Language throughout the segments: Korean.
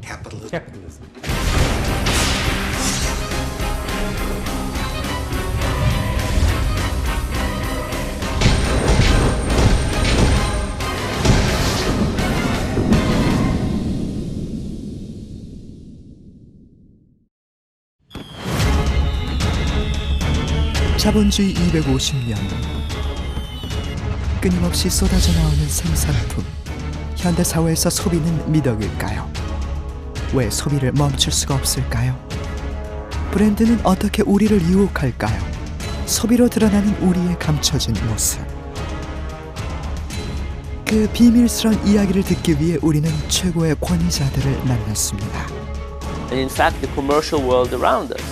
Capitalism. 자본주의 250년, 끊임없이 쏟아져 나오는 생산품. 현대사회에서 소비는 미덕일까요? 왜 소비를 멈출 수가 없을까요? 브랜드는 어떻게 우리를 유혹할까요? 소비로 드러나는 우리의 감춰진 모습. 그 비밀스러운 이야기를 듣기 위해 우리는 최고의 권위자들을 만났습니다. And in fact, the commercial world around us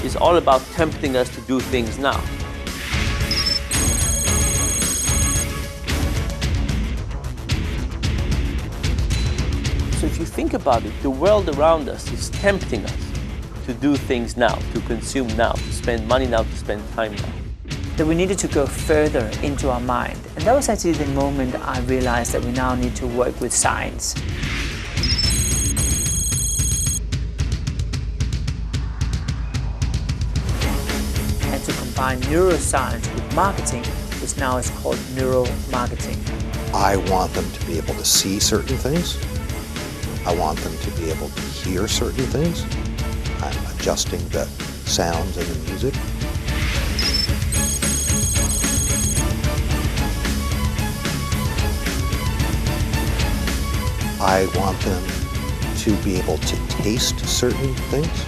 is all about tempting us to do things now. So if you think about it, the world around us is tempting us to do things now, to consume now, to spend money now, to spend time now. That we needed to go further into our mind. And that was actually the moment I realized that we now need to work with science. And to combine neuroscience with marketing, which now is called neuromarketing. I want them to be able to see certain things. I want them to be able to hear certain things. I'm adjusting the sounds and the music. I want them to be able to taste certain things.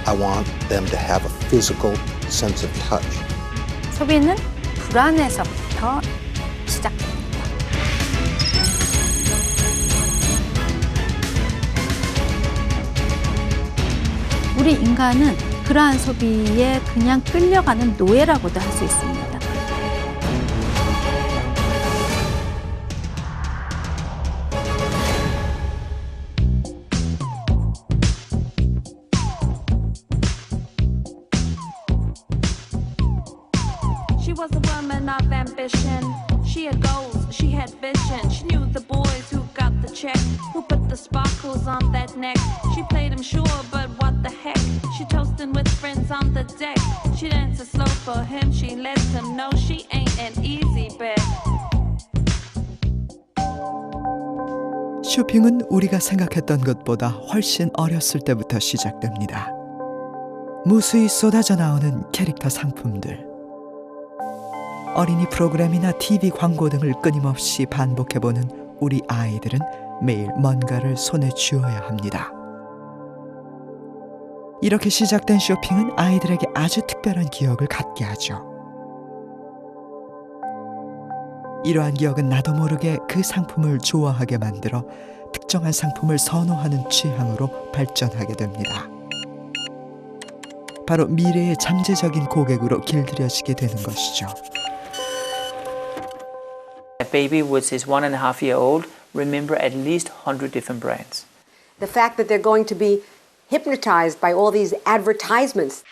I want them to have a physical sense of touch. 소비는 불안에서부터 시작됩니다. 우리 인간은 그러한 소비에 그냥 끌려가는 노예라고도 할 수 있습니다. She was a woman of ambition. She had goals, she had vision. She knew the boys who got the check, who put the sparkles on that neck. She played him sure, but what the heck? She toasting with friends on the deck. She dances slow for him, she lets him know she ain't an easy bet. 쇼핑은 우리가 생각했던 것보다 훨씬 어렸을 때부터 시작됩니다. 무수히 쏟아져 나오는 캐릭터 상품들. 어린이 프로그램이나 TV 광고 등을 끊임없이 반복해보는 우리 아이들은 매일 뭔가를 손에 쥐어야 합니다. 이렇게 시작된 쇼핑은 아이들에게 아주 특별한 기억을 갖게 하죠. 이러한 기억은 나도 모르게 그 상품을 좋아하게 만들어 특정한 상품을 선호하는 취향으로 발전하게 됩니다. 바로 미래의 잠재적인 고객으로 길들여지게 되는 것이죠. A baby which is 1.5-year-old remember at least 100 different brands. The fact that they're going to be hypnotized by all these advertisements.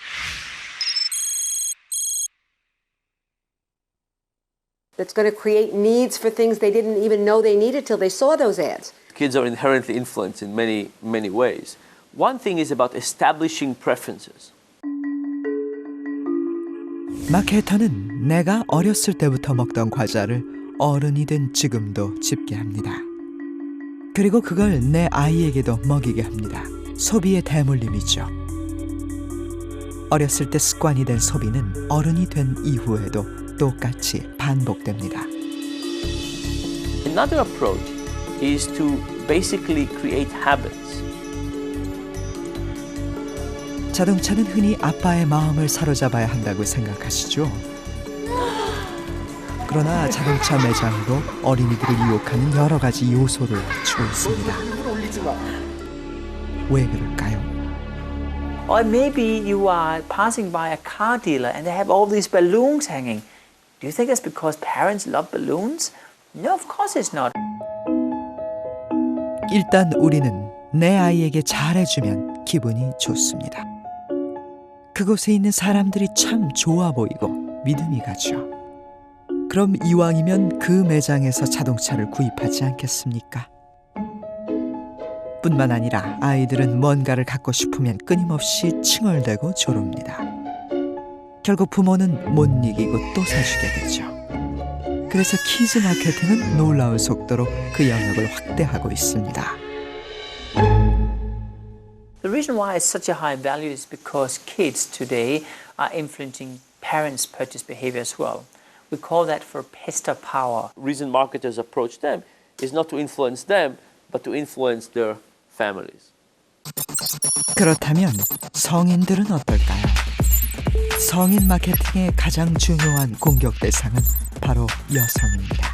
That's going to create needs for things they didn't even know they needed till they saw those ads. Kids are inherently influenced in many, many ways. One thing is about establishing preferences. 마케터는 내가 어렸을 때부터 먹던 과자를 어른이 된 지금도 집계합니다. 그리고 그걸 내 아이에게도 먹이게 합니다. 소비의 대물림이죠. 어렸을 때 습관이 된 소비는 어른이 된 이후에도 똑같이 반복됩니다. Another approach is to basically create habits. 자동차는 흔히 아빠의 마음을 사로잡아야 한다고 생각하시죠? 그러나 자동차 매장도 어린이들을 유혹하는 여러 가지 요소를 갖추고 있습니다. 왜 그럴까요? Or maybe you are passing by a car dealer and they have all these balloons hanging. Do you think it's because parents love balloons? No, of course it's not. 일단 우리는 내 아이에게 잘해주면 기분이 좋습니다. 그곳에 있는 사람들이 참 좋아 보이고 믿음이 가죠. 그럼 이왕이면 그 매장에서 자동차를 구입하지 않겠습니까? 뿐만 아니라 아이들은 뭔가를 갖고 싶으면 끊임없이 칭얼대고 조릅니다. 결국 부모는 못 이기고 또 사주게 되죠. 그래서 키즈 마케팅은 놀라운 속도로 그 영역을 확대하고 있습니다. The reason why it's such a high value is because kids today are influencing parents' purchase behavior as well. We call that for pester power. Reason marketers approach them is not to influence them, but to influence their families. 그렇다면 성인들은 어떨까요? 성인 마케팅의 가장 중요한 공격 대상은 바로 여성입니다.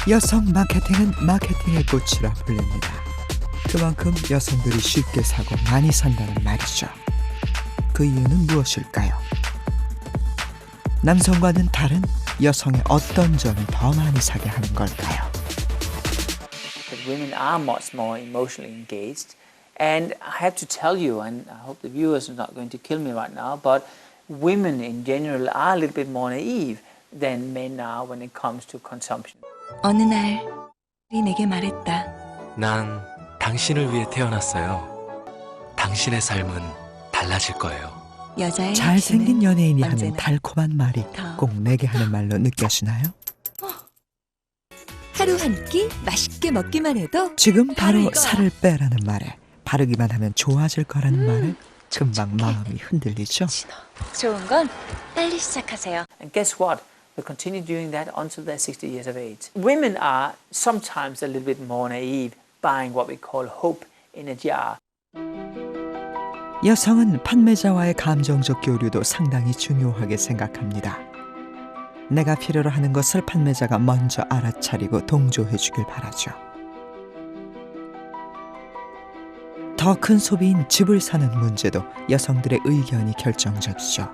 여성 마케팅은 마케팅의 꽃이라 불립니다. 그만큼 여성들이 쉽게 사고 많이 산다는 말이죠. 그 이유는 무엇일까요? 남성과는 다른 여성의 어떤 점이 더 많이 사게 하는 걸까요? That women are much more emotionally engaged. And I have to tell you, and I hope the viewers are not going to kill me right now, but women in general are a little bit more naive than men are when it comes to consumption. 어느 날 내게 말했다. 난 당신을 위해 태어났어요. 당신의 삶은 달라질 거예요. 여자의 잘생긴 연예인이 하는 언제나 달콤한 말이 꼭 내게 하는 말로 느껴지나요? 하루 한 끼 맛있게 먹기만 해도 지금 바로 이거. 살을 빼라는 말에 바르기만 하면 좋아질 거라는 말에 금방 마음이 흔들리죠. 좋은 건 빨리 시작하세요. And guess what? They'll continue doing that until they're 60 years of age. Women are sometimes a little bit more naive, buying what we call hope in a jar. 여성은 판매자와의 감정적 교류도 상당히 중요하게 생각합니다. 내가 필요로 하는 것을 판매자가 먼저 알아차리고 동조해 주길 바라죠. 더 큰 소비인 집을 사는 문제도 여성들의 의견이 결정적이죠.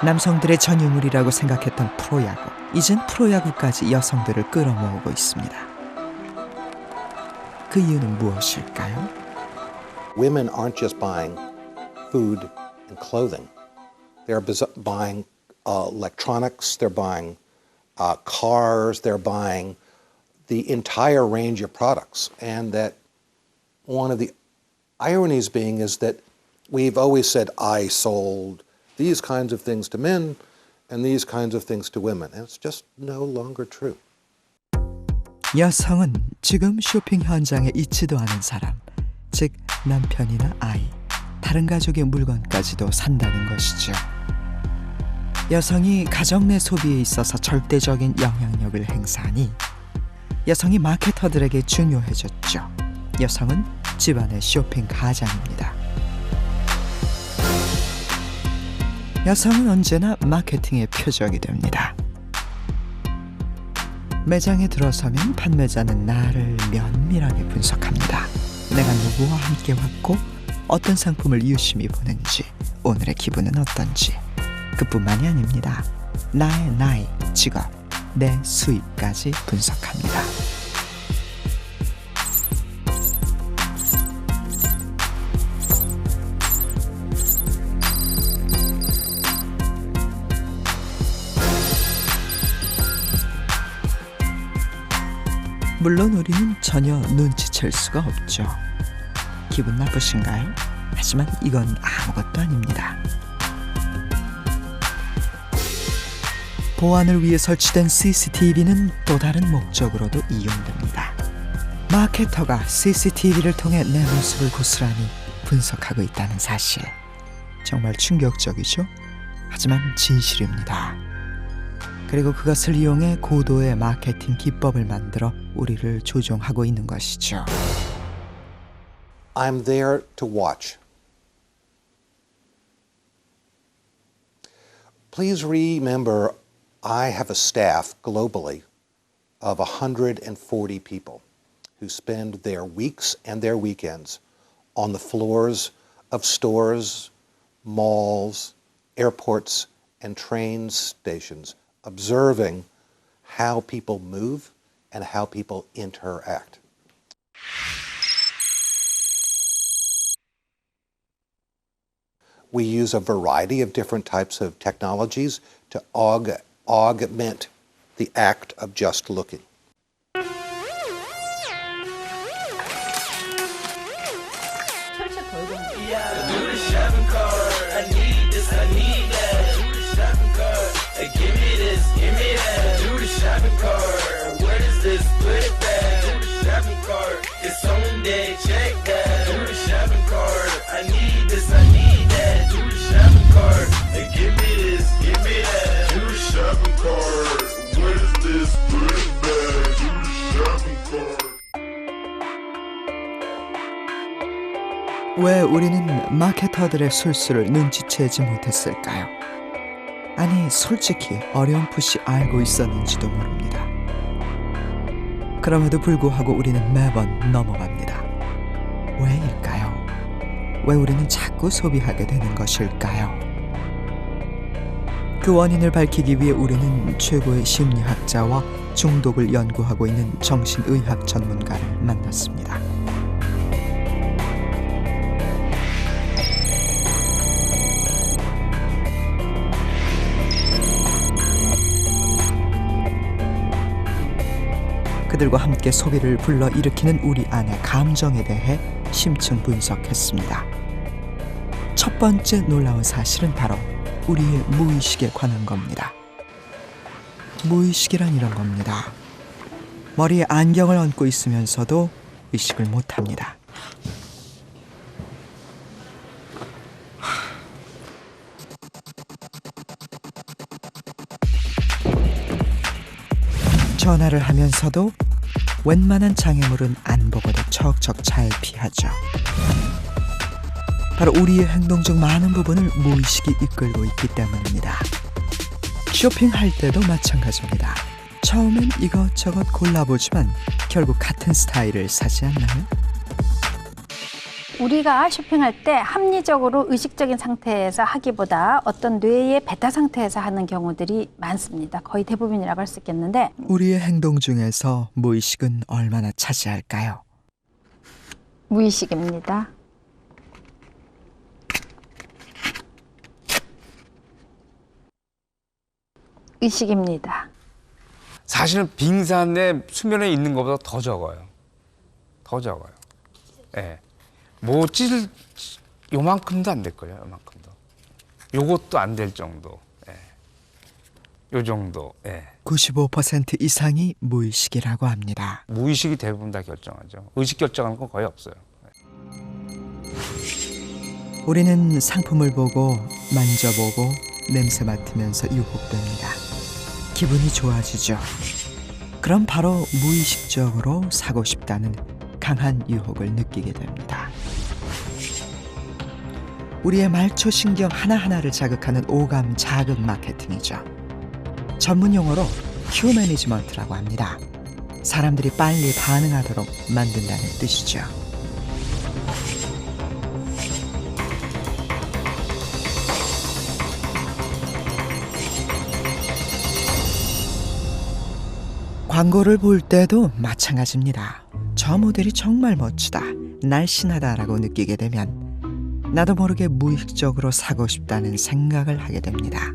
남성들의 전유물이라고 생각했던 프로야구, 이젠 프로야구까지 여성들을 끌어모으고 있습니다. 그 이유는 무엇일까요? Women aren't just buying food and clothing. They're buying electronics, they're buying cars, they're buying the entire range of products. And that one of the ironies being is that we've always said, I sold these kinds of things to men and these kinds of things to women. And it's just no longer true. 여성은 지금 쇼핑 현장에 있지도 않은 사람, 즉 남편이나 아이, 다른 가족의 물건까지도 산다는 것이죠. 여성이 가정 내 소비에 있어서 절대적인 영향력을 행사하니 여성이 마케터들에게 중요해졌죠. 여성은 집안의 쇼핑 가장입니다. 여성은 언제나 마케팅의 표적이 됩니다. 매장에 들어서면 판매자는 나를 면밀하게 분석합니다. 내가 누구와 함께 왔고 어떤 상품을 유심히 보는지, 오늘의 기분은 어떤지. 그뿐만이 아닙니다. 나의 나이, 직업, 내 수입까지 분석합니다. 물론 우리는 전혀 눈치챌 수가 없죠. 기분 나쁘신가요? 하지만 이건 아무것도 아닙니다. 보안을 위해 설치된 CCTV는 또 다른 목적으로도 이용됩니다. 마케터가 CCTV를 통해 내 모습을 고스란히 분석하고 있다는 사실. 정말 충격적이죠? 하지만 진실입니다. 그리고 그것을 이용해 고도의 마케팅 기법을 만들어 우리를 조종하고 있는 것이죠. I'm there to watch. Please remember, I have a staff globally of 140 people who spend their weeks and their weekends on the floors of stores, malls, airports, and train stations, observing how people move and how people interact. We use a variety of different types of technologies to augment the act of just looking. 왜 우리는 마케터들의 술수를 눈치채지 못했을까요? 아니, 솔직히 어렴풋이 알고 있었는지도 모릅니다. 그럼에도 불구하고 우리는 매번 넘어갑니다. 왜일까요? 왜 우리는 자꾸 소비하게 되는 것일까요? 그 원인을 밝히기 위해 우리는 최고의 심리학자와 중독을 연구하고 있는 정신의학 전문가를 만났습니다. 그들과 함께 소비를 불러일으키는 우리 안의 감정에 대해 심층 분석했습니다. 첫 번째 놀라운 사실은 바로 우리의 무의식에 관한 겁니다. 무의식이란 이런 겁니다. 머리에 안경을 얹고 있으면서도 의식을 못합니다. 전화를 하면서도 웬만한 장애물은 안 보고도 척척 잘 피하죠. 바로 우리의 행동 중 많은 부분을 무의식이 이끌고 있기 때문입니다. 쇼핑할 때도 마찬가지입니다. 처음엔 이것저것 골라보지만 결국 같은 스타일을 사지 않나요? 우리가 쇼핑할 때 합리적으로 의식적인 상태에서 하기보다 어떤 뇌의 베타 상태에서 하는 경우들이 많습니다. 거의 대부분이라고 할 수 있겠는데 우리의 행동 중에서 무의식은 얼마나 차지할까요? 무의식입니다. 의식입니다. 사실은 빙산에 수면에 있는 것보다 더 적어요. 더 적어요. 예. 뭐 찢을 요만큼도 안 될 거예요. 요만큼도. 요것도 안 될 정도. 예. 요 정도. 예. 95% 이상이 무의식이라고 합니다. 무의식이 대부분 다 결정하죠. 의식 결정하는 건 거의 없어요. 우리는 상품을 보고 만져보고 냄새 맡으면서 유혹됩니다. 기분이 좋아지죠. 그럼 바로 무의식적으로 사고 싶다는 강한 유혹을 느끼게 됩니다. 우리의 말초 신경 하나하나를 자극하는 오감 자극 마케팅이죠. 전문 용어로 큐 매니지먼트라고 합니다. 사람들이 빨리 반응하도록 만든다는 뜻이죠. 광고를 볼 때도 마찬가지입니다. 저 모델이 정말 멋지다, 날씬하다라고 느끼게 되면 나도 모르게 무의식적으로 사고 싶다는 생각을 하게 됩니다.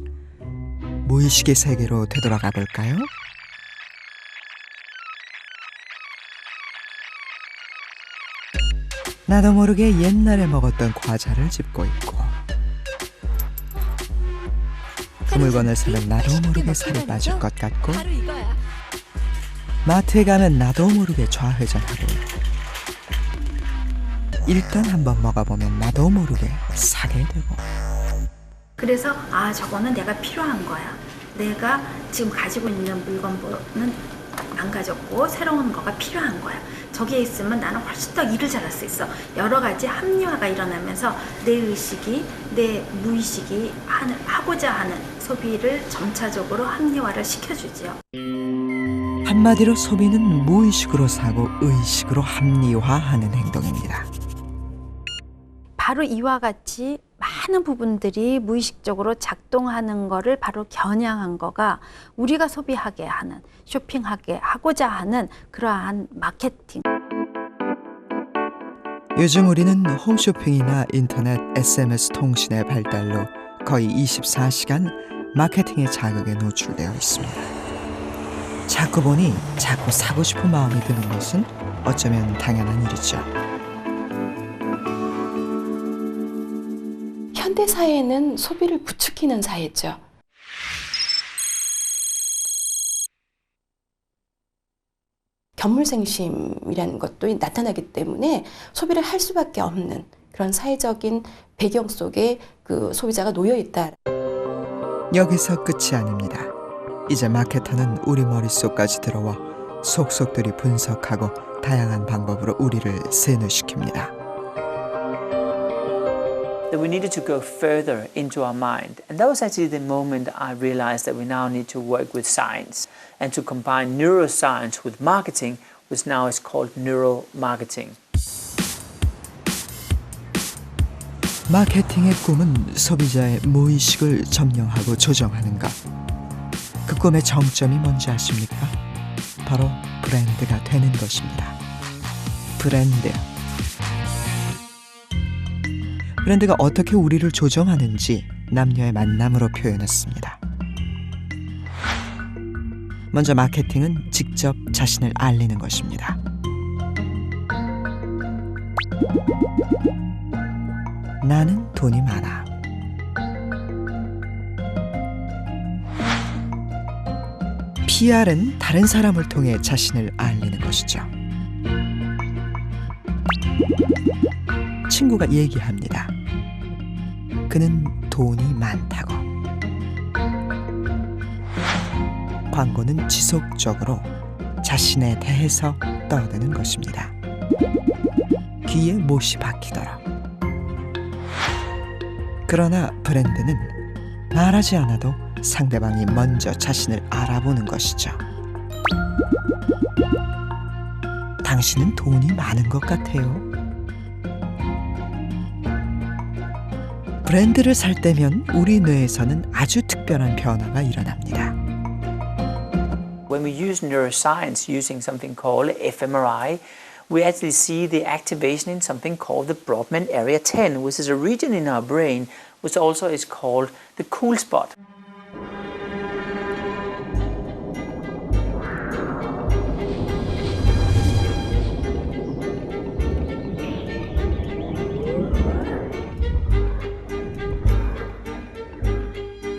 무의식의 세계로 되돌아가 볼까요? 나도 모르게 옛날에 먹었던 과자를 짚고 있고, 그 물건을 사면 나도 모르게 살이 빠질 것 같고, 마트에 가면 나도 모르게 좌회전하고, 일단 한번 먹어보면 나도 모르게 사게 되고. 그래서 저거는 내가 필요한 거야. 내가 지금 가지고 있는 물건보다는 안 가졌고 새로운 거가 필요한 거야. 저기에 있으면 나는 훨씬 더 일을 잘할 수 있어. 여러 가지 합리화가 일어나면서 내 의식이, 내 무의식이 하고자 하는 소비를 점차적으로 합리화를 시켜주지요. 한마디로 소비는 무의식으로 사고 의식으로 합리화하는 행동입니다. 바로 이와 같이 많은 부분들이 무의식적으로 작동하는 거를 바로 겨냥한 거가 우리가 소비하게 하는, 쇼핑하게 하고자 하는 그러한 마케팅. 요즘 우리는 홈쇼핑이나 인터넷, SMS 통신의 발달로 거의 24시간 마케팅의 자극에 노출되어 있습니다. 자꾸 보니 자꾸 사고 싶은 마음이 드는 것은 어쩌면 당연한 일이죠. 현대 사회는 소비를 부추기는 사회죠. 견물생심이라는 것도 나타나기 때문에 소비를 할 수밖에 없는 그런 사회적인 배경 속에 그 소비자가 놓여 있다. 여기서 끝이 아닙니다. 이제 마케터는 우리 머릿속까지 들어와 속속들이 분석하고 다양한 방법으로 우리를 세뇌시킵니다. That we needed to go further into our mind. And that was actually the moment I realized that we now need to work with science and to combine neuroscience with marketing, which now is called neuromarketing. 마케팅의 꿈은 소비자의 무의식을 점령하고 조정하는 것. 그 꿈의 정점이 뭔지 아십니까? 바로 브랜드가 되는 것입니다. 브랜드. 브랜드가 어떻게 우리를 조정하는지 남녀의 만남으로 표현했습니다. 먼저 마케팅은 직접 자신을 알리는 것입니다. 나는 돈이 많아. PR은 다른 사람을 통해 자신을 알리는 것이죠. 친구가 얘기합니다. 그는 돈이 많다고. 광고는 지속적으로 자신에 대해서 떠드는 것입니다. 귀에 못이 박히도록. 그러나 브랜드는 말하지 않아도 상대방이 먼저 자신을 알아보는 것이죠. 당신은 돈이 많은 것 같아요. 브랜드를 살 때면 우리 뇌에서는 아주 특별한 변화가 일어납니다. When we use neuroscience using something called fMRI, we actually see the activation in something called the Brodmann Area 10, which is a region in our brain which also is called the cool spot.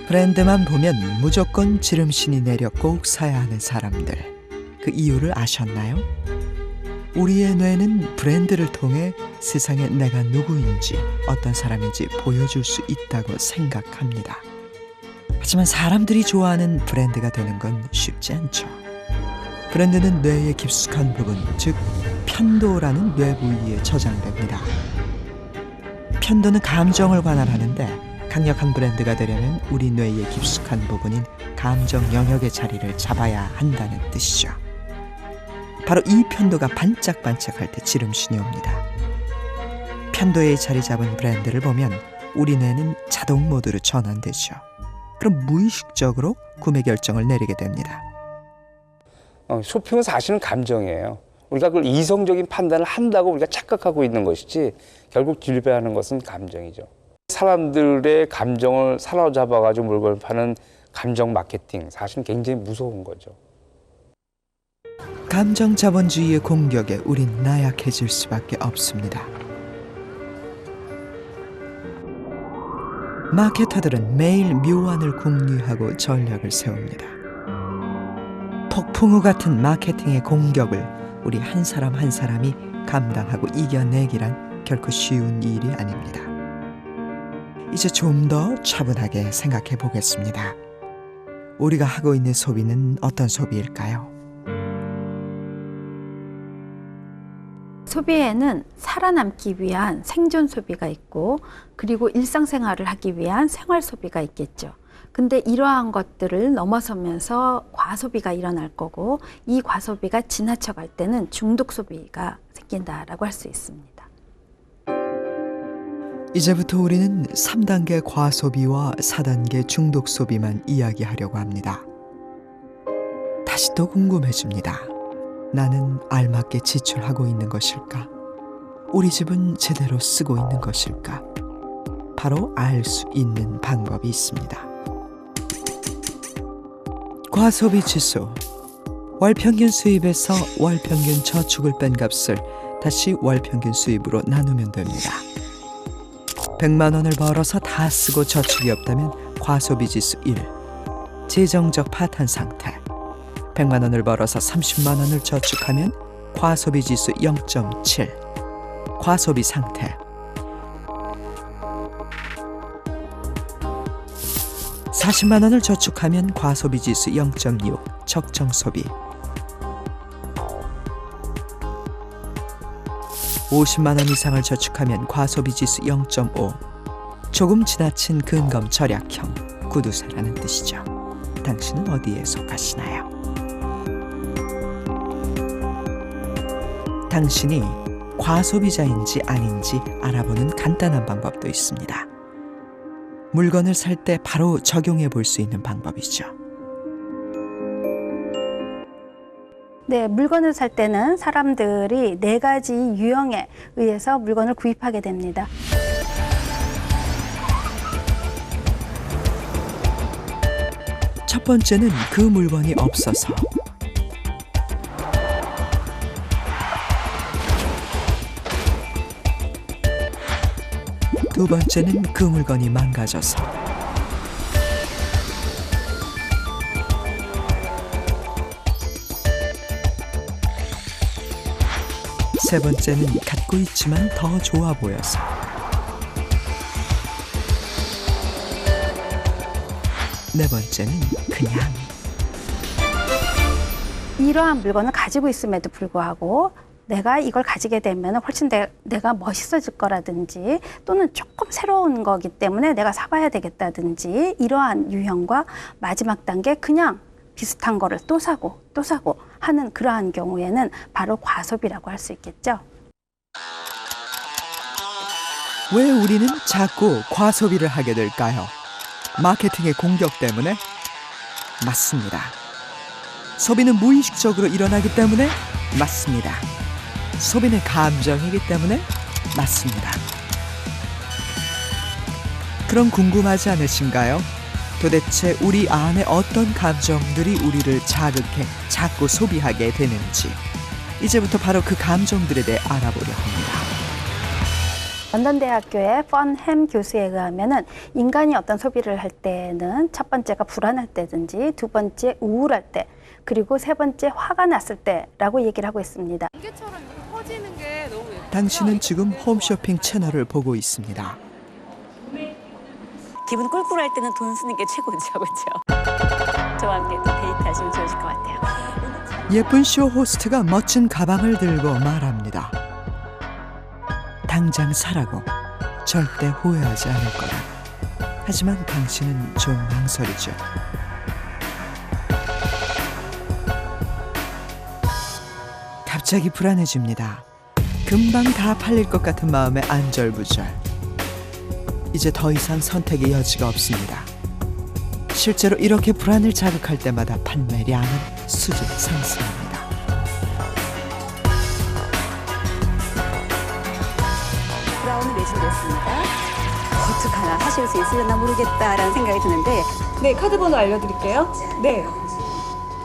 브랜드만 보면 무조건 지름신이 내려 꼭 사야 하는 사람들. 그 이유를 아셨나요? 우리의 뇌는 브랜드를 통해 세상에 내가 누구인지 어떤 사람인지 보여줄 수 있다고 생각합니다. 하지만 사람들이 좋아하는 브랜드가 되는 건 쉽지 않죠. 브랜드는 뇌의 깊숙한 부분, 즉 편도라는 뇌 부위에 저장됩니다. 편도는 감정을 관할하는데 강력한 브랜드가 되려면 우리 뇌의 깊숙한 부분인 감정 영역의 자리를 잡아야 한다는 뜻이죠. 바로 이 편도가 반짝반짝할 때 지름신이 옵니다. 편도에 자리 잡은 브랜드를 보면 우리 뇌는 자동 모드로 전환되죠. 그럼 무의식적으로 구매 결정을 내리게 됩니다. 쇼핑은 사실은 감정이에요. 우리가 그걸 이성적인 판단을 한다고 우리가 착각하고 있는 것이지 결국 지배하는 것은 감정이죠. 사람들의 감정을 사로잡아가지고 물건을 파는 감정 마케팅, 사실은 굉장히 무서운 거죠. 감정 자본주의의 공격에 우린 나약해질 수밖에 없습니다. 마케터들은 매일 묘안을 궁리하고 전략을 세웁니다. 폭풍우 같은 마케팅의 공격을 우리 한 사람 한 사람이 감당하고 이겨내기란 결코 쉬운 일이 아닙니다. 이제 좀 더 차분하게 생각해 보겠습니다. 우리가 하고 있는 소비는 어떤 소비일까요? 소비에는 살아남기 위한 생존 소비가 있고 그리고 일상생활을 하기 위한 생활 소비가 있겠죠. 근데 이러한 것들을 넘어서면서 과소비가 일어날 거고 이 과소비가 지나쳐갈 때는 중독 소비가 생긴다라고 할 수 있습니다. 이제부터 우리는 3단계 과소비와 4단계 중독 소비만 이야기하려고 합니다. 다시 또 궁금해집니다. 나는 알맞게 지출하고 있는 것일까? 우리 집은 제대로 쓰고 있는 것일까? 바로 알 수 있는 방법이 있습니다. 과소비 지수. 월 평균 수입에서 월 평균 저축을 뺀 값을 다시 월 평균 수입으로 나누면 됩니다. 100만 원을 벌어서 다 쓰고 저축이 없다면 과소비 지수 1, 재정적 파탄 상태. 100만 원을 벌어서 30만 원을 저축하면 과소비 지수 0.7, 과소비 상태. 40만 원을 저축하면 과소비 지수 0.6, 적정 소비. 50만 원 이상을 저축하면 과소비 지수 0.5, 조금 지나친 근검 절약형 구두쇠라는 뜻이죠. 당신은 어디에 속하시나요? 당신이 과소비자인지 아닌지 알아보는 간단한 방법도 있습니다. 물건을 살 때 바로 적용해 볼 수 있는 방법이죠. 네, 물건을 살 때는 사람들이 4가지 유형에 의해서 물건을 구입하게 됩니다. 첫 번째는 그 물건이 없어서. 두 번째는 그 물건이 망가져서. 세 번째는 갖고 있지만 더 좋아 보여서. 네 번째는 그냥. 이러한 물건을 가지고 있음에도 불구하고 내가 이걸 가지게 되면 훨씬 내가 멋있어질 거라든지 또는 조금 새로운 거기 때문에 내가 사봐야 되겠다든지 이러한 유형과 마지막 단계 그냥 비슷한 거를 또 사고 하는 그러한 경우에는 바로 과소비라고 할 수 있겠죠. 왜 우리는 자꾸 과소비를 하게 될까요? 마케팅의 공격 때문에? 맞습니다. 소비는 무의식적으로 일어나기 때문에? 맞습니다. 소비는 감정이기 때문에? 맞습니다. 그럼 궁금하지 않으신가요? 도대체 우리 안에 어떤 감정들이 우리를 자극해 자꾸 소비하게 되는지 이제부터 바로 그 감정들에 대해 알아보려 합니다. 런던대학교의 펀햄 교수에 의하면은 인간이 어떤 소비를 할 때는 첫 번째가 불안할 때든지 두 번째 우울할 때 그리고 세 번째 화가 났을 때라고 얘기를 하고 있습니다. 당신은 지금 홈쇼핑 채널을 보고 있습니다. 기분 꿀꿀할 때는 돈 쓰는 게 최고죠, 그렇죠? 저와 함께 또 데이트하시면 좋으실 것 같아요. 예쁜 쇼 호스트가 멋진 가방을 들고 말합니다. 당장 사라고. 절대 후회하지 않을 거라. 하지만 당신은 좀 망설이죠. 갑자기 불안해집니다. 금방 다 팔릴 것 같은 마음에 안절부절. 이제 더 이상 선택의 여지가 없습니다. 실제로 이렇게 불안을 자극할 때마다 판매량은 수직 상승합니다. 브라운을 매진됐습니다. 어떡하나 하실 수 있으려나 모르겠다라는 생각이 드는데 네, 카드 번호 알려드릴게요. 네.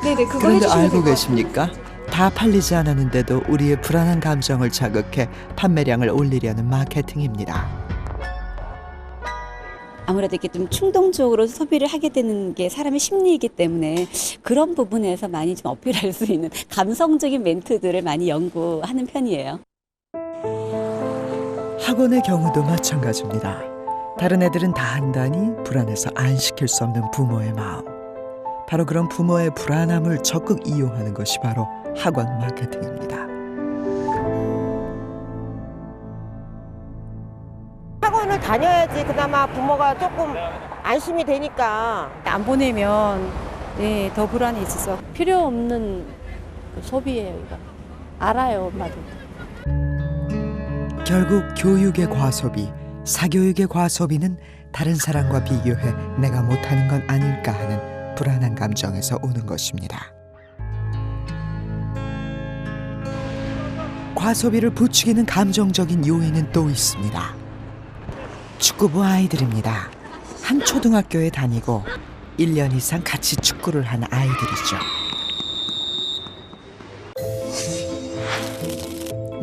네네, 그거 그런데 해주시면 알고 될 것 계십니까? 다 팔리지 않았는데도 우리의 불안한 감정을 자극해 판매량을 올리려는 마케팅입니다. 아무래도 이렇게 좀 충동적으로 소비를 하게 되는 게 사람의 심리이기 때문에 그런 부분에서 많이 좀 어필할 수 있는 감성적인 멘트들을 많이 연구하는 편이에요. 학원의 경우도 마찬가지입니다. 다른 애들은 다 한다니 불안해서 안 시킬 수 없는 부모의 마음. 바로 그런 부모의 불안함을 적극 이용하는 것이 바로 학원 마케팅입니다. 학원을 다녀야지 그나마 부모가 조금 안심이 되니까. 안 보내면 네, 더 불안이 있어서 필요 없는 소비예요. 이거. 알아요, 엄마도. 결국 교육의 과소비, 사교육의 과소비는 다른 사람과 비교해 내가 못하는 건 아닐까 하는 불안한 감정에서 오는 것입니다. 과소비를 부추기는 감정적인 요인은 또 있습니다. 축구부 아이들입니다. 한 초등학교에 다니고 1년 이상 같이 축구를 한 아이들이죠.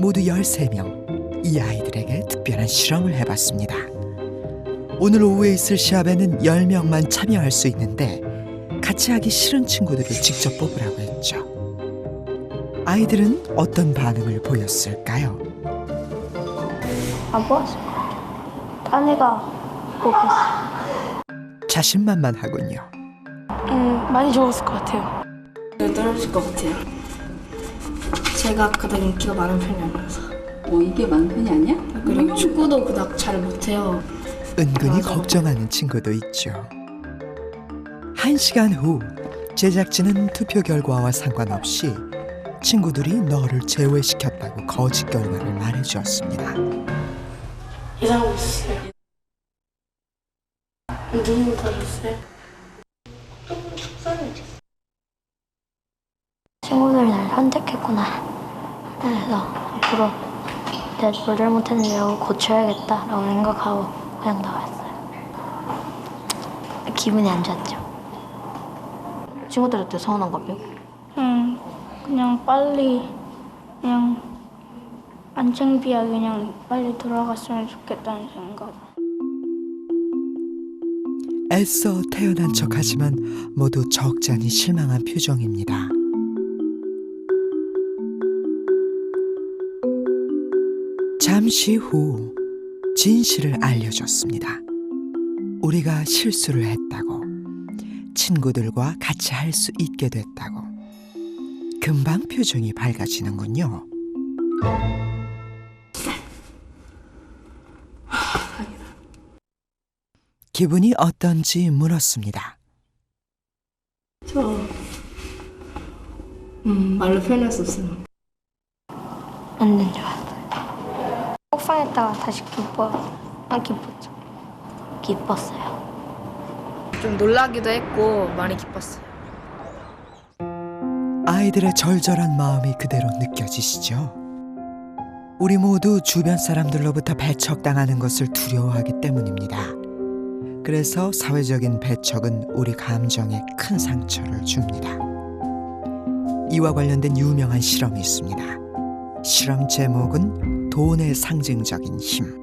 모두 13명. 이 아이들에게 특별한 실험을 해봤습니다. 오늘 오후에 있을 시합에는 10명만 참여할 수 있는데 같이 하기 싫은 친구들을 직접 뽑으라고 했죠. 아이들은 어떤 반응을 보였을까요? 안 뽑았을 것 같아요. 딴 애가 뽑혔어요. 자신만만하군요. 많이 적었을 것 같아요. 떨어질 것 같아요. 제가 그닥 인기가 많은 편이 아니라서. 이게 많은 편이 아니야? 그리고 축구도 그닥 잘 못해요. 은근히 걱정하는 친구도 있죠. 1시간 후 제작진은 투표 결과와 상관없이 친구들이 너를 제외시켰다고 거짓 결과를 말해주었습니다. 예상하고 있었어요. 누구부터 하셨어요? 친구들이 날 선택했구나. 그래서 앞으로 내가 뭘 잘못했는지 알고 고쳐야겠다라고 생각하고 그냥 나왔어요. 기분이 안 좋았죠. 친구들한테 서운한 거요? 그냥 빨리 그냥 안 창피하게 그냥 빨리 돌아갔으면 좋겠다는 생각. 애써 태어난 척하지만 모두 적잖이 실망한 표정입니다. 잠시 후 진실을 알려줬습니다. 우리가 실수를 했다고, 친구들과 같이 할 수 있게 됐다고. 금방 표정이 밝아지는군요. 기분이 어떤지 물었습니다. 저 말로 표현할 수 없어요. 완전 좋았어요. 속상했다가 다시 기뻤죠. 기뻤어요. 좀 놀라기도 했고 많이 기뻤어요. 아이들의 절절한 마음이 그대로 느껴지시죠? 우리 모두 주변 사람들로부터 배척당하는 것을 두려워하기 때문입니다. 그래서 사회적인 배척은 우리 감정에 큰 상처를 줍니다. 이와 관련된 유명한 실험이 있습니다. 실험 제목은 돈의 상징적인 힘.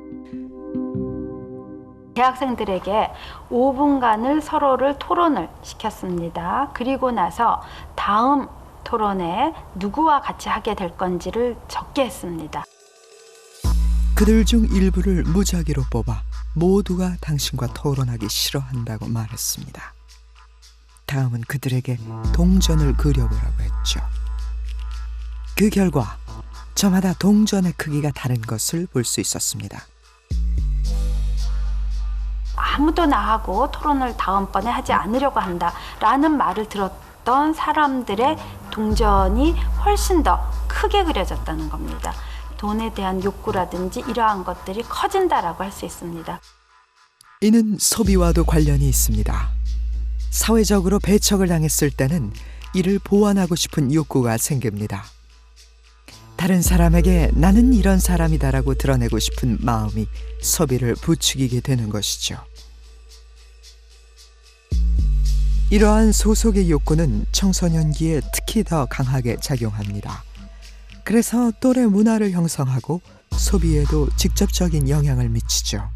대학생들에게 5분간을 서로를 토론을 시켰습니다. 그리고 나서 다음 토론에 누구와 같이 하게 될 건지를 적게 했습니다. 그들 중 일부를 무작위로 뽑아 모두가 당신과 토론하기 싫어한다고 말했습니다. 다음은 그들에게 동전을 그려보라고 했죠. 그 결과 저마다 동전의 크기가 다른 것을 볼 수 있었습니다. 아무도 나하고 토론을 다음번에 하지 않으려고 한다라는 말을 들었던 사람들의 동전이 훨씬 더 크게 그려졌다는 겁니다. 돈에 대한 욕구라든지 이러한 것들이 커진다라고 할 수 있습니다. 이는 소비와도 관련이 있습니다. 사회적으로 배척을 당했을 때는 이를 보완하고 싶은 욕구가 생깁니다. 다른 사람에게 나는 이런 사람이다라고 드러내고 싶은 마음이 소비를 부추기게 되는 것이죠. 이러한 소속의 욕구는 청소년기에 특히 더 강하게 작용합니다. 그래서 또래 문화를 형성하고 소비에도 직접적인 영향을 미치죠.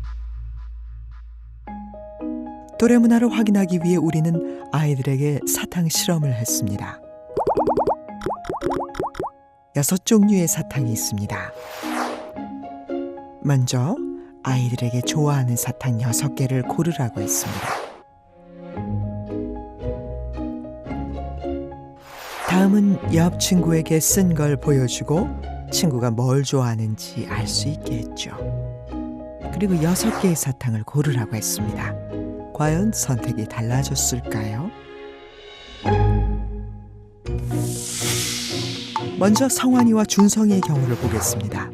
또래 문화를 확인하기 위해 우리는 아이들에게 사탕 실험을 했습니다. 6종류의 사탕이 있습니다. 먼저 아이들에게 좋아하는 사탕 6개를 고르라고 했습니다. 다음은 옆 친구에게 쓴 걸 보여주고 친구가 뭘 좋아하는지 알 수 있게 했죠. 그리고 6개의 사탕을 고르라고 했습니다. 과연 선택이 달라졌을까요? 먼저 성환이와 준성이의 경우를 보겠습니다.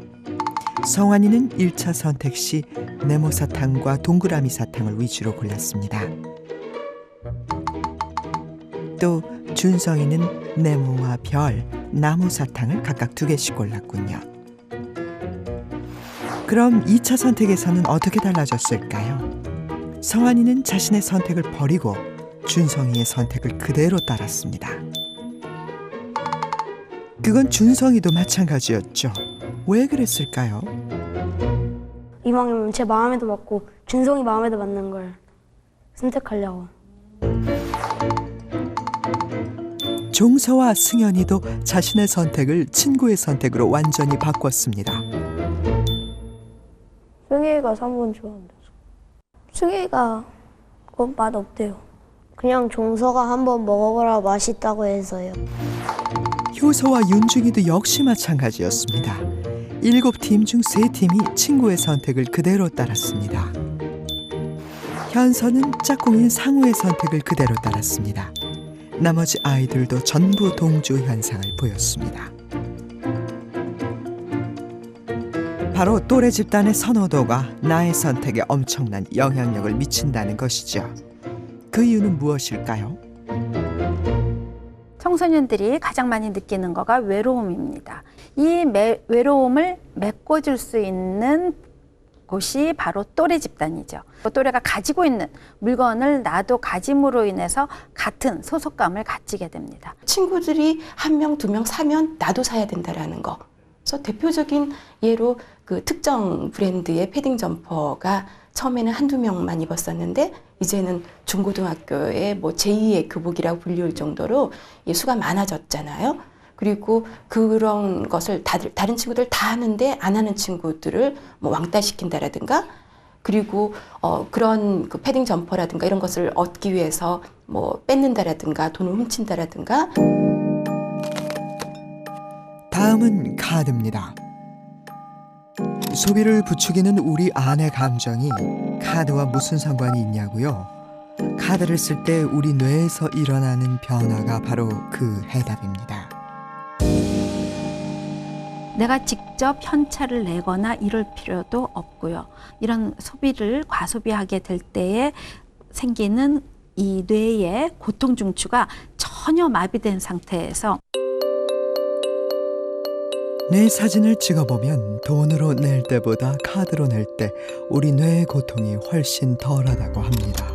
성환이는 1차 선택 시 네모 사탕과 동그라미 사탕을 위주로 골랐습니다. 또 준성이는 네모와 별, 나무 사탕을 각각 2개씩 골랐군요. 그럼 2차 선택에서는 어떻게 달라졌을까요? 성환이는 자신의 선택을 버리고 준성이의 선택을 그대로 따랐습니다. 그건 준성이도 마찬가지였죠. 왜 그랬을까요? 이왕이면 제 마음에도 맞고 준성이 마음에도 맞는 걸 선택하려고. 종서와 승현이도 자신의 선택을 친구의 선택으로 완전히 바꿨습니다. 승혜가 3번 좋아한다. 승혜가 그건 맛없대요. 그냥 종서가 한번 먹어보라 맛있다고 해서요. 효서와 윤중이도 역시 마찬가지였습니다. 7팀 중 3팀이 친구의 선택을 그대로 따랐습니다. 현서는 짝꿍인 상우의 선택을 그대로 따랐습니다. 나머지 아이들도 전부 동조 현상을 보였습니다. 바로 또래 집단의 선호도가 나의 선택에 엄청난 영향력을 미친다는 것이죠. 그 이유는 무엇일까요? 청소년들이 가장 많이 느끼는 거가 외로움입니다. 이 외로움을 메꿔줄 수 있는 곳이 바로 또래 집단이죠. 또래가 가지고 있는 물건을 나도 가짐으로 인해서 같은 소속감을 가지게 됩니다. 친구들이 1명, 2명 사면 나도 사야 된다라는 거. 그래서 대표적인 예로 그 특정 브랜드의 패딩 점퍼가 처음에는 1~2명만 입었었는데 이제는 중고등학교의 뭐 제2의 교복이라고 불릴 정도로 수가 많아졌잖아요. 그리고 그런 것을 다른 친구들 다 하는데 안 하는 친구들을 뭐 왕따시킨다라든가, 그리고 그런 그 패딩 점퍼라든가 이런 것을 얻기 위해서 뭐 뺏는다라든가 돈을 훔친다라든가. 다음은 카드입니다. 소비를 부추기는 우리 안의 감정이 카드와 무슨 상관이 있냐고요? 카드를 쓸 때 우리 뇌에서 일어나는 변화가 바로 그 해답입니다. 내가 직접 현찰을 내거나 이럴 필요도 없고요. 이런 소비를 과소비하게 될 때에 생기는 이 뇌의 고통 중추가 전혀 마비된 상태에서 내 사진을 찍어보면 돈으로 낼 때보다 카드로 낼 때 우리 뇌의 고통이 훨씬 덜하다고 합니다.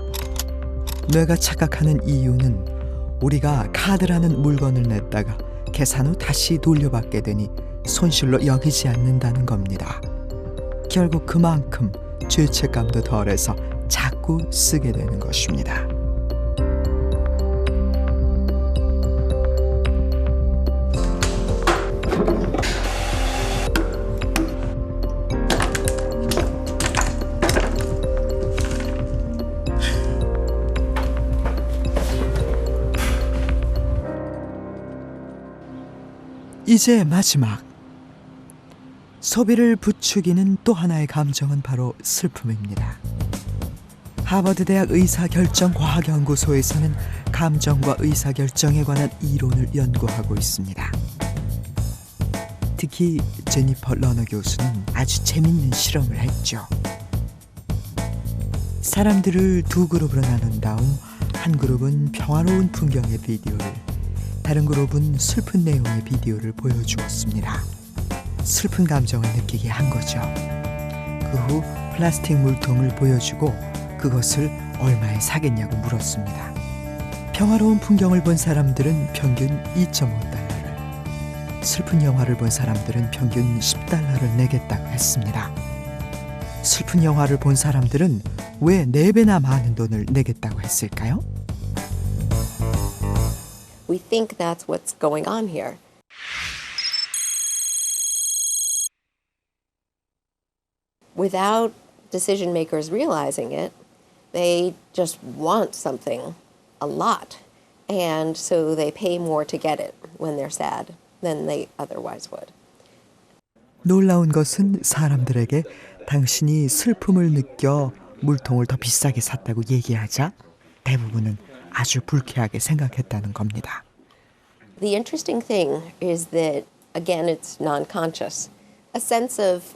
뇌가 착각하는 이유는 우리가 카드라는 물건을 냈다가 계산 후 다시 돌려받게 되니 손실로 여기지 않는다는 겁니다. 결국 그만큼 죄책감도 덜해서 자꾸 쓰게 되는 것입니다. 이제 마지막. 소비를 부추기는 또 하나의 감정은 바로 슬픔입니다. 하버드대학 의사결정과학연구소에서는 감정과 의사결정에 관한 이론을 연구하고 있습니다. 특히 제니퍼 러너 교수는 아주 재밌는 실험을 했죠. 사람들을 두 그룹으로 나눈 다음 한 그룹은 평화로운 풍경의 비디오를, 다른 그룹은 슬픈 내용의 비디오를 보여주었습니다. 슬픈 감정을 느끼게 한 거죠. 그 후 플라스틱 물통을 보여주고 그것을 얼마에 사겠냐고 물었습니다. 평화로운 풍경을 본 사람들은 평균 2.5달러를, 슬픈 영화를 본 사람들은 평균 10달러를 내겠다고 했습니다. 슬픈 영화를 본 사람들은 왜 4배나 많은 돈을 내겠다고 했을까요? We think that's what's going on here. Without decision makers realizing it, they just want something a lot. And so they pay more to get it when they're sad than they otherwise would. 놀라운 것은 사람들에게 당신이 슬픔을 느껴 물통을 더 비싸게 샀다고 얘기하자 대부분은 아주 불쾌하게 생각했다는 겁니다. The interesting thing is that, again, it's non-conscious. A sense of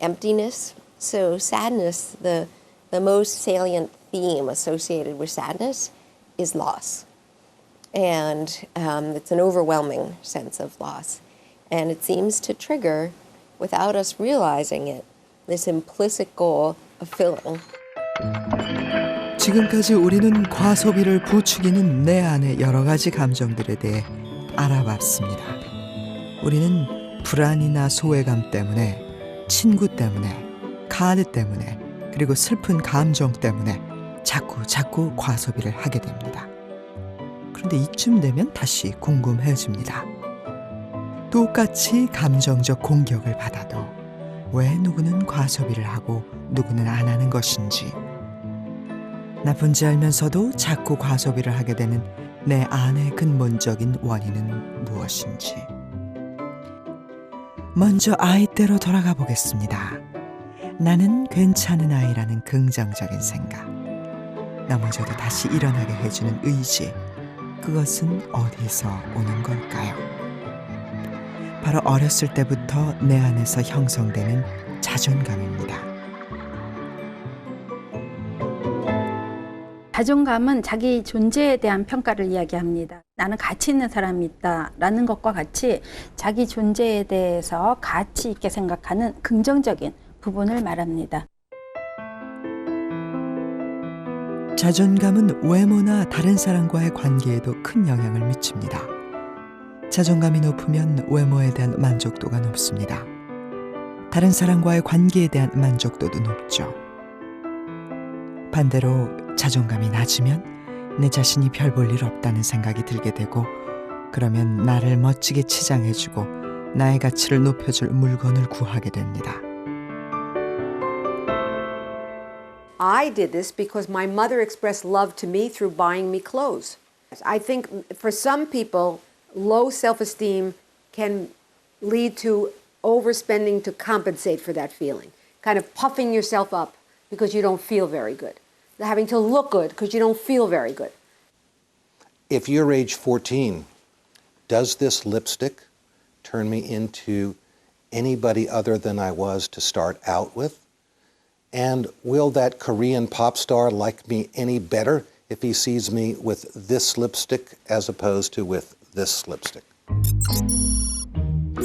emptiness. So sadness, the most salient theme associated with sadness is loss. And it's an overwhelming sense of loss. And it seems to trigger, without us realizing it, this implicit goal of filling. 지금까지 우리는 과소비를 부추기는 내 안의 여러 가지 감정들에 대해 알아봤습니다. 우리는 불안이나 소외감 때문에, 친구 때문에, 카드 때문에, 그리고 슬픈 감정 때문에 자꾸 과소비를 하게 됩니다. 그런데 이쯤 되면 다시 궁금해집니다. 똑같이 감정적 공격을 받아도 왜 누구는 과소비를 하고 누구는 안 하는 것인지, 나쁜지 알면서도 자꾸 과소비를 하게 되는 내 안의 근본적인 원인은 무엇인지. 먼저 아이 때로 돌아가 보겠습니다. 나는 괜찮은 아이라는 긍정적인 생각, 넘어져도 다시 일어나게 해주는 의지, 그것은 어디서 오는 걸까요? 바로 어렸을 때부터 내 안에서 형성되는 자존감입니다. 자존감은 자기 존재에 대한 평가를 이야기합니다. 나는 가치 있는 사람이 있다라는 것과 같이 자기 존재에 대해서 가치 있게 생각하는 긍정적인 부분을 말합니다. 자존감은 외모나 다른 사람과의 관계에도 큰 영향을 미칩니다. 자존감이 높으면 외모에 대한 만족도가 높습니다. 다른 사람과의 관계에 대한 만족도도 높죠. 반대로 자존감이 낮으면 내 자신이 별 볼 일 없다는 생각이 들게 되고, 그러면 나를 멋지게 치장해주고 나의 가치를 높여줄 물건을 구하게 됩니다. I did this because my mother expressed love to me through buying me clothes. I think for some people, low self-esteem can lead to overspending to compensate for that feeling, kind of puffing yourself up because you don't feel very good, having to look good because you don't feel very good. If you're age 14, does this lipstick turn me into anybody other than I was to start out with? And will that Korean pop star like me any better if he sees me with this lipstick as opposed to with this lipstick?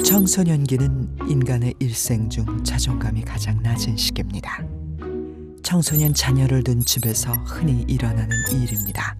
청소년기는 인간의 일생 중 자존감이 가장 낮은 시기입니다. 청소년 자녀를 둔 집에서 흔히 일어나는 일입니다.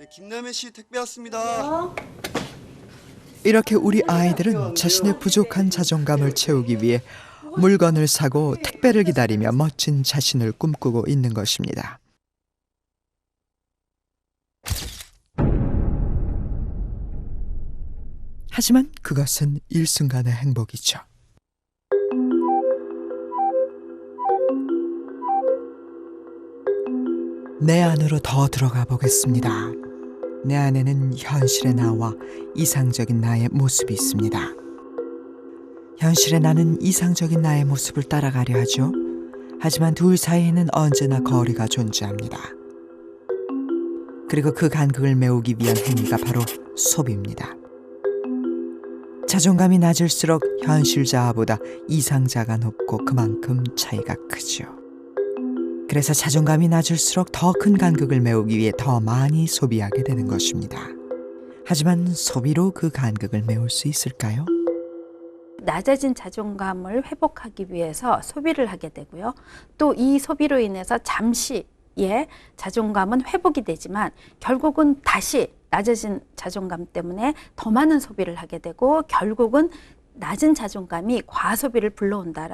김남혜 씨 택배 왔습니다. 이렇게 우리 아이들은 자신의 부족한 자존감을 채우기 위해 물건을 사고 택배를 기다리며 멋진 자신을 꿈꾸고 있는 것입니다. 하지만 그것은 일순간의 행복이죠. 내 안으로 더 들어가 보겠습니다. 내 안에는 현실의 나와 이상적인 나의 모습이 있습니다. 현실의 나는 이상적인 나의 모습을 따라가려 하죠. 하지만 둘 사이에는 언제나 거리가 존재합니다. 그리고 그 간극을 메우기 위한 행위가 바로 소비입니다. 자존감이 낮을수록 현실자아보다 이상자가 높고 그만큼 차이가 크죠. 그래서 자존감이 낮을수록 더 큰 간극을 메우기 위해 더 많이 소비하게 되는 것입니다. 하지만 소비로 그 간극을 메울 수 있을까요? 낮아진 자존감을 회복하기 위해서 소비를 하게 되고요. 또 이 소비로 인해서 잠시의 자존감은 회복이 되지만 결국은 다시 낮아진 자존감 때문에 더 많은 소비를 하게 되고 결국은 낮은 자존감이 과소비를 불러온다.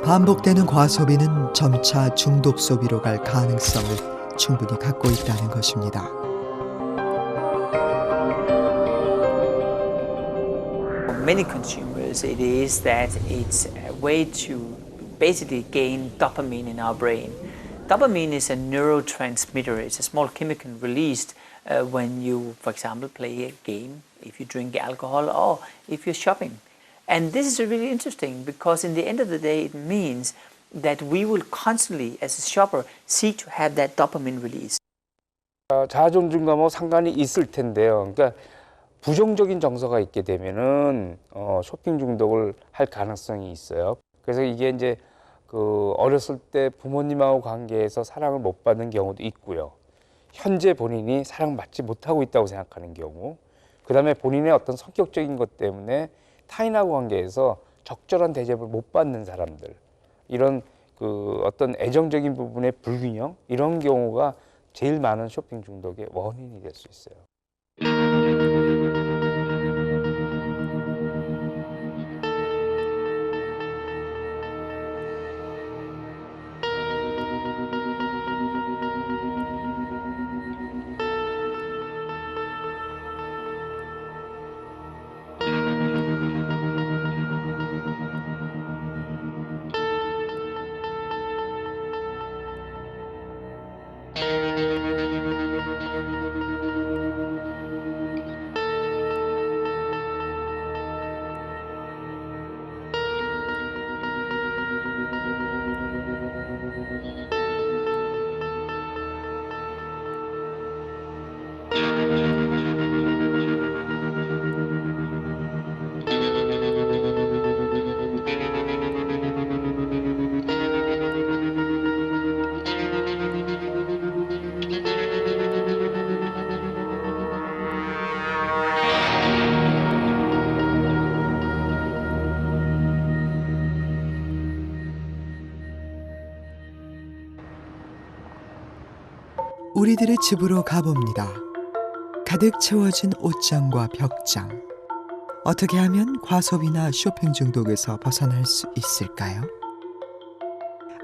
반복되는 과소비는 점차 중독 소비로 갈 가능성을 충분히 갖고 있다는 것입니다. For many consumers, it is that it's a way to basically gain dopamine in our brain. Dopamine is a neurotransmitter. It's a small chemical released when you, for example, play a game, if you drink alcohol, or if you're shopping. And this is really interesting because in the end of the day, it means that we will constantly, as a shopper, seek to have that dopamine release. 자존심과 상관이 있을 텐데요. 그러니까 부정적인 정서가 있게 되면은 쇼핑 중독을 할 가능성이 있어요. 그래서 이게 이제 어렸을 때 부모님하고 관계에서 사랑을 못 받는 경우도 있고요. 현재 본인이 사랑받지 못하고 있다고 생각하는 경우, 그 다음에 본인의 어떤 성격적인 것 때문에 타인하고 관계에서 적절한 대접을 못 받는 사람들, 이런 어떤 애정적인 부분의 불균형, 이런 경우가 제일 많은 쇼핑 중독의 원인이 될 수 있어요. 우리들의 집으로 가봅니다. 가득 채워진 옷장과 벽장. 어떻게 하면 과소비나 쇼핑 중독에서 벗어날 수 있을까요?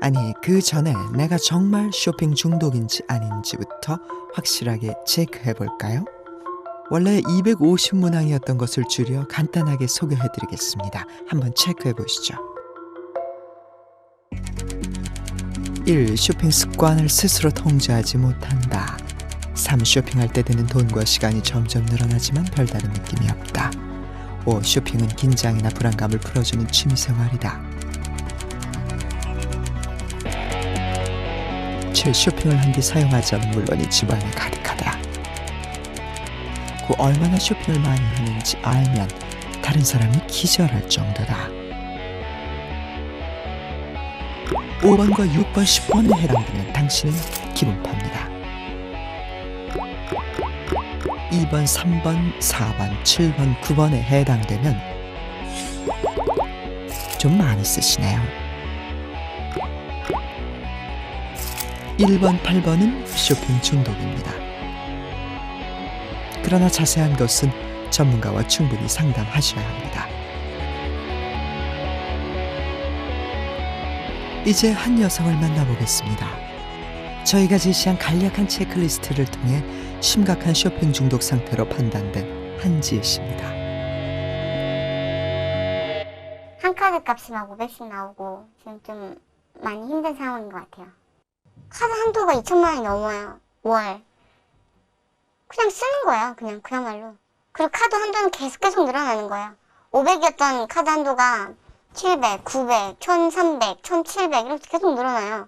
아니, 그 전에 내가 정말 쇼핑 중독인지 아닌지부터 확실하게 체크해 볼까요? 원래 250문항이었던 것을 줄여 간단하게 소개해 드리겠습니다. 한번 체크해 보시죠. 1. 쇼핑 습관을 스스로 통제하지 못한다. 3. 쇼핑할 때 드는 돈과 시간이 점점 늘어나지만 별다른 느낌이 없다. 5. 쇼핑은 긴장이나 불안감을 풀어주는 취미생활이다. 7. 쇼핑을 한 뒤 사용하지 않은 물건이 집안에 가득하다. 9. 얼마나 쇼핑을 많이 하는지 알면 다른 사람이 기절할 정도다. 5번과 6번, 10번에 해당되는 당신은 기분파입니다. 2번, 3번, 4번, 7번, 9번에 해당되면 좀 많이 쓰시네요. 1번, 8번은 쇼핑 중독입니다. 그러나 자세한 것은 전문가와 충분히 상담하셔야 합니다. 이제 한 여성을 만나보겠습니다. 저희가 제시한 간략한 체크리스트를 통해 심각한 쇼핑 중독 상태로 판단된 한지혜 씨입니다. 한 카드 값이 막 500씩 나오고 지금 좀 많이 힘든 상황인 것 같아요. 카드 한도가 2천만 원이 넘어요. 월. 그냥 쓰는 거예요. 그냥 그야말로. 그리고 카드 한도는 계속 늘어나는 거예요. 500이었던 카드 한도가 700, 900, 1300, 1700 이렇게 계속 늘어나요.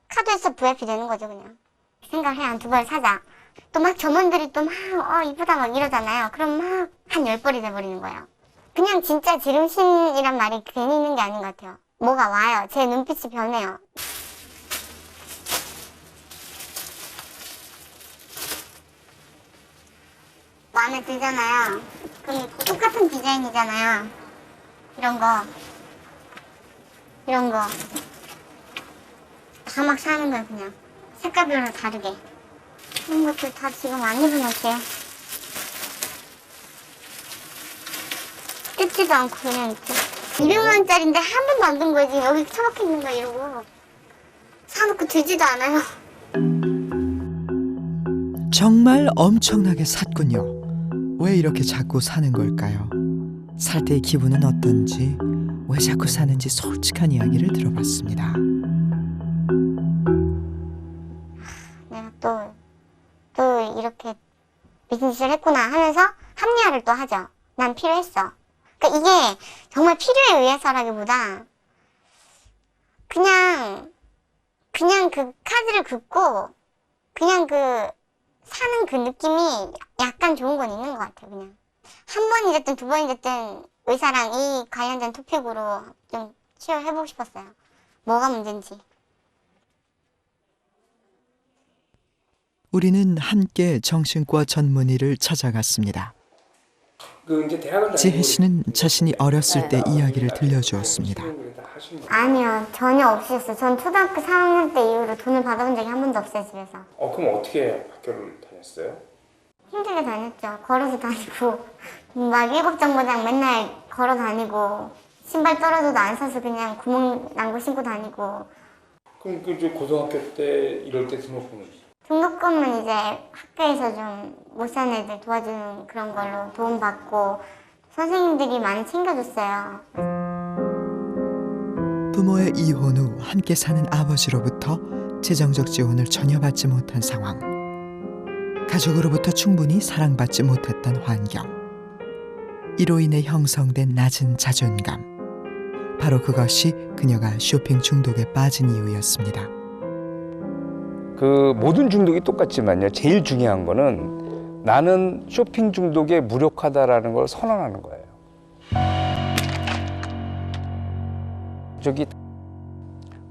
카드에서 VIP 되는 거죠, 그냥. 생각해, 한 2벌 사자. 또 막 점원들이 또 막, 이쁘다 막 이러잖아요. 그럼 막 한 10벌이 돼버리는 거예요. 그냥 진짜 지름신이란 말이 괜히 있는 게 아닌 것 같아요. 뭐가 와요. 제 눈빛이 변해요. 마음에 들잖아요. 그럼 똑같은 디자인이잖아요. 이런 거 다 막 사는 거야. 그냥 색깔별로 다르게. 이런 것들 다 지금 안 입은 옷이에요. 뜯지도 않고 그냥 이렇게 200만 원짜리인데 한 번도 안 든 거야. 지금 여기 처박혀 있는 거야 이러고. 사놓고 들지도 않아요. 정말 엄청나게 샀군요. 왜 이렇게 자꾸 사는 걸까요? 살 때의 기분은 어떤지, 왜 자꾸 사는지 솔직한 이야기를 들어봤습니다. 내가 또 이렇게 비즈니스를 했구나 하면서 합리화를 또 하죠. 난 필요했어. 그러니까 이게 정말 필요에 의해서라기보다 그냥 그 카드를 긋고 그냥 그 사는 그 느낌이 약간 좋은 건 있는 것 같아요. 그냥 한 번이 됐든 두 번이 됐든 의사랑 이 관련된 토픽으로 좀 치료해보고 싶었어요. 뭐가 문제인지. 우리는 함께 정신과 전문의를 찾아갔습니다. 지혜 씨는 자신이 어렸을 때 이야기를 들려주었습니다. 아니요, 전혀 없으셨어요. 전 초등학교 3학년 때 이후로 돈을 받아본 적이 한 번도 없어요, 집에서. 그럼 어떻게 학교를 다녔어요? 힘들게 다녔죠. 걸어서 다니고 막 일곡정거장 맨날 걸어 다니고 신발 떨어져도 안 사서 그냥 구멍 난 거 신고 다니고. 그럼 그 고등학교 때 이럴 때 등록금은? 등록금은 이제 학교에서 좀 못 사는 애들 도와주는 그런 걸로 도움받고 선생님들이 많이 챙겨줬어요. 부모의 이혼 후 함께 사는 아버지로부터 재정적 지원을 전혀 받지 못한 상황. 가족으로부터 충분히 사랑받지 못했던 환경. 이로 인해 형성된 낮은 자존감. 바로 그것이 그녀가 쇼핑 중독에 빠진 이유였습니다. 그 모든 중독이 똑같지만요. 제일 중요한 거는 나는 쇼핑 중독에 무력하다라는 걸 선언하는 거예요. 저기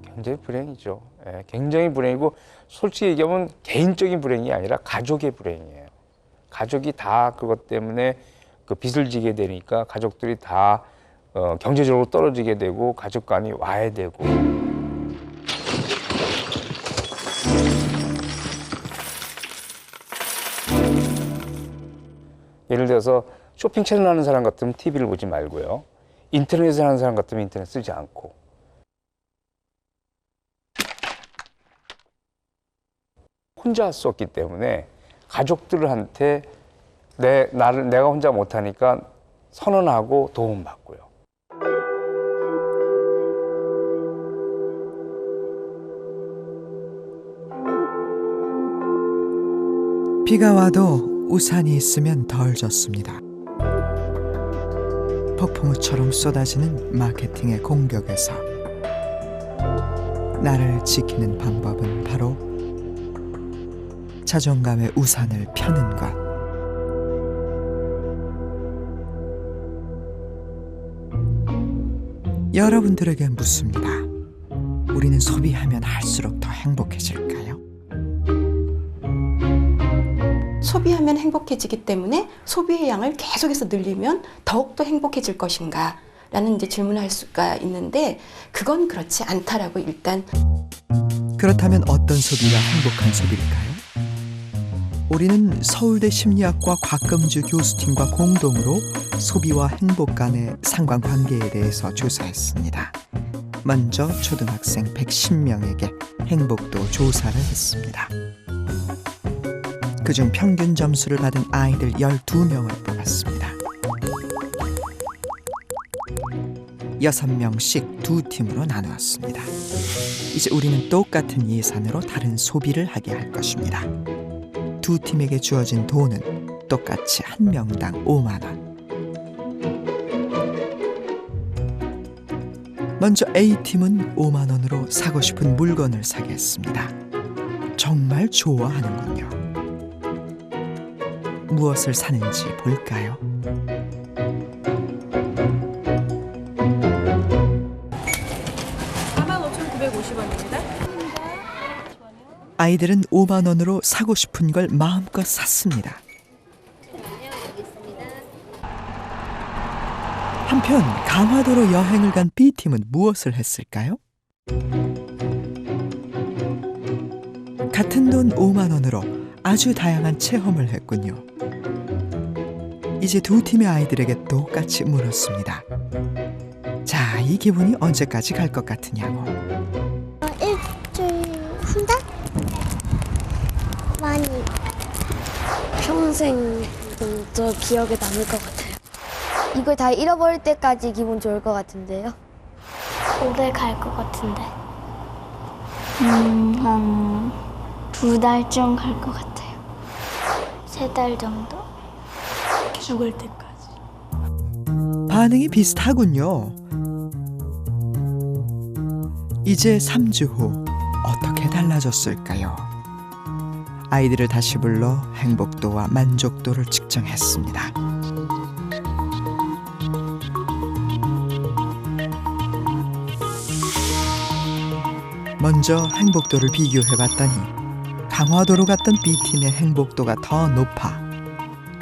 굉장히 불행이죠. 예, 굉장히 불행이고 솔직히 얘기하면 개인적인 불행이 아니라 가족의 불행이에요. 가족이 다 그것 때문에 그 빚을 지게 되니까 가족들이 다 경제적으로 떨어지게 되고 가족 간이 와해되고. 예를 들어서 쇼핑 채널 하는 사람 같으면 TV를 보지 말고요. 인터넷을 하는 사람 같으면 인터넷 쓰지 않고. 혼자 썼기 때문에 가족들한테 내가 혼자 못하니까 선언하고 도움받고요. 비가 와도 우산이 있으면 덜 젖습니다. 폭풍우처럼 쏟아지는 마케팅의 공격에서 나를 지키는 방법은 바로 자존감의 우산을 펴는 것. 여러분들에게 묻습니다. 우리는 소비하면 할수록 더 행복해질까요? 소비하면 행복해지기 때문에 소비의 양을 계속해서 늘리면 더욱더 행복해질 것인가? 라는 이제 질문을 할 수가 있는데 그건 그렇지 않다라고 일단. 그렇다면 어떤 소비가 행복한 소비일까요? 우리는 서울대 심리학과 곽금주 교수팀과 공동으로 소비와 행복 간의 상관관계에 대해서 조사했습니다. 먼저 초등학생 110명에게 행복도 조사를 했습니다. 그중 평균 점수를 받은 아이들 12명을 뽑았습니다. 6명씩 두 팀으로 나누었습니다. 이제 우리는 똑같은 예산으로 다른 소비를 하게 할 것입니다. 두 팀에게 주어진 돈은 똑같이 한 명당 5만 원. 먼저 A팀은 5만 원으로 사고 싶은 물건을 사게 했습니다. 정말 좋아하는군요. 무엇을 사는지 볼까요? 아이들은 5만 원으로 사고 싶은 걸 마음껏 샀습니다. 한편 강화도로 여행을 간 B팀은 무엇을 했을까요? 같은 돈 5만 원으로 아주 다양한 체험을 했군요. 이제 두 팀의 아이들에게 똑같이 물었습니다. 자, 자, 이 기분이 언제까지 갈 것 같으냐고. 일주일 한 달? 많이. 평생 저 기억에 남을 것 같아요. 이걸 다 잃어버릴 때까지 기분 좋을 것 같은데요. 오래 갈 것 같은데. 한 2달쯤 갈 것 같아요. 3달 정도? 죽을 때까지. 반응이 비슷하군요. 이제 3주 후 어떻게 달라졌을까요? 아이들을 다시 불러 행복도와 만족도를 측정했습니다. 먼저 행복도를 비교해봤더니 강화도로 갔던 B팀의 행복도가 더 높아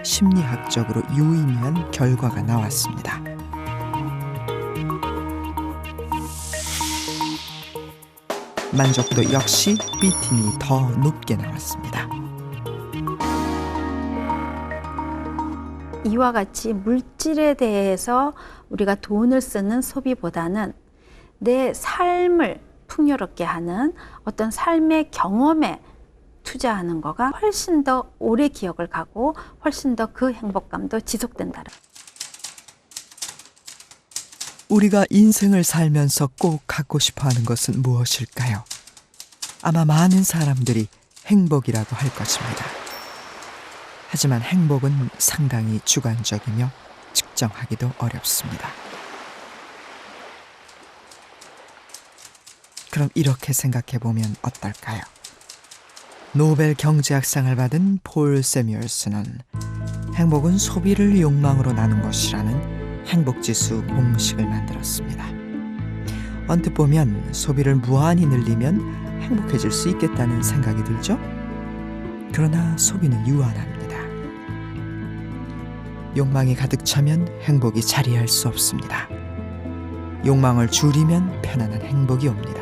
심리학적으로 유의미한 결과가 나왔습니다. 만족도 역시 B팀이 더 높게 나왔습니다. 이와 같이 물질에 대해서 우리가 돈을 쓰는 소비보다는 내 삶을 풍요롭게 하는 어떤 삶의 경험에 투자하는 거가 훨씬 더 오래 기억을 가고 훨씬 더 그 행복감도 지속된다. 우리가 인생을 살면서 꼭 갖고 싶어 하는 것은 무엇일까요? 아마 많은 사람들이 행복이라고 할 것입니다. 하지만 행복은 상당히 주관적이며 측정하기도 어렵습니다. 그럼 이렇게 생각해 보면 어떨까요? 노벨 경제학상을 받은 폴 세뮤얼스는 행복은 소비를 욕망으로 나눈 것이라는 행복지수 공식을 만들었습니다. 언뜻 보면 소비를 무한히 늘리면 행복해질 수 있겠다는 생각이 들죠? 그러나 소비는 유한합니다. 욕망이 가득 차면 행복이 자리할 수 없습니다. 욕망을 줄이면 편안한 행복이 옵니다.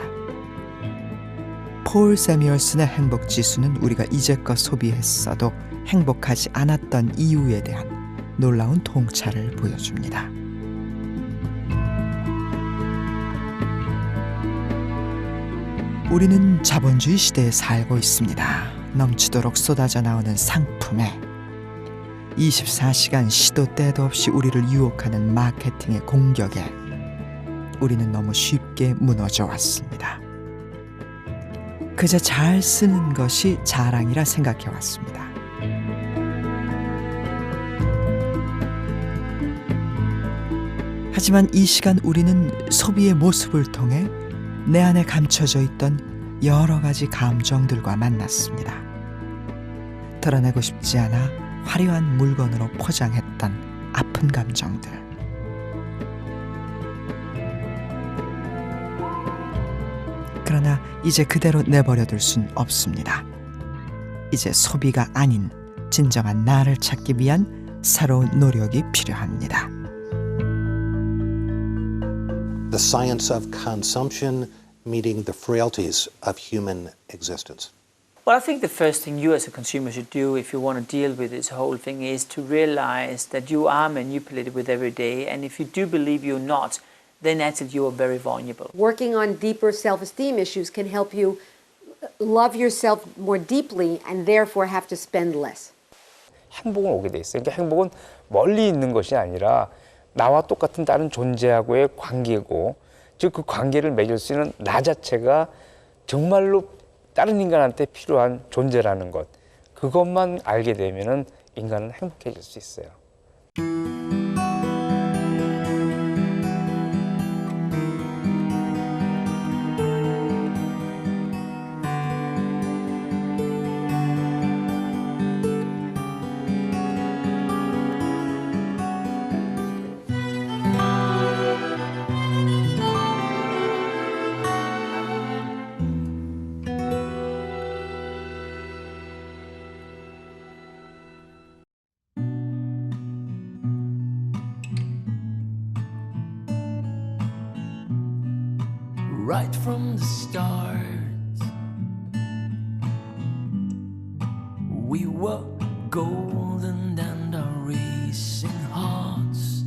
폴 세뮤얼슨의 행복지수는 우리가 이제껏 소비했어도 행복하지 않았던 이유에 대한 놀라운 통찰을 보여줍니다. 우리는 자본주의 시대에 살고 있습니다. 넘치도록 쏟아져 나오는 상품에 24시간 시도 때도 없이 우리를 유혹하는 마케팅의 공격에 우리는 너무 쉽게 무너져 왔습니다. 그저 잘 쓰는 것이 자랑이라 생각해 왔습니다. 하지만 이 시간 우리는 소비의 모습을 통해 내 안에 감춰져 있던 여러 가지 감정들과 만났습니다. 드러내고 싶지 않아 화려한 물건으로 포장했던 아픈 감정들. 그러나 이제 그대로 내버려둘 순 없습니다. 이제 소비가 아닌 진정한 나를 찾기 위한 새로운 노력이 필요합니다. The science of consumption meeting the frailties of human existence. Well, I think the first thing you as a consumer should do if you want to deal with this whole thing is to realize that you are manipulated with every day, and if you do believe you're not, then actually you are very vulnerable. Working on deeper self-esteem issues can help you love yourself more deeply and therefore have to spend less. 행복은 오게 돼 있어요. 그러니까 행복은 멀리 있는 것이 아니라 나와 똑같은 다른 존재하고의 관계고, 즉 그 관계를 맺을 수 있는 나 자체가 정말로 다른 인간한테 필요한 존재라는 것, 그것만 알게 되면은 인간은 행복해질 수 있어요. Right from the start, we were golden and our racing hearts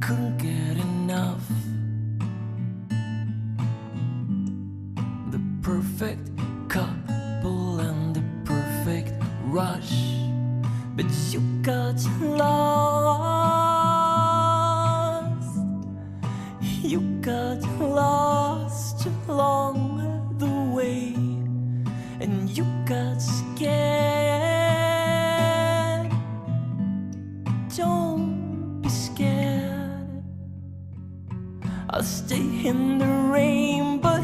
couldn't get enough perfect couple and the perfect rush. But you got lost. You got lost along the way, and you got scared. Don't be scared. I'll stay in the rain, but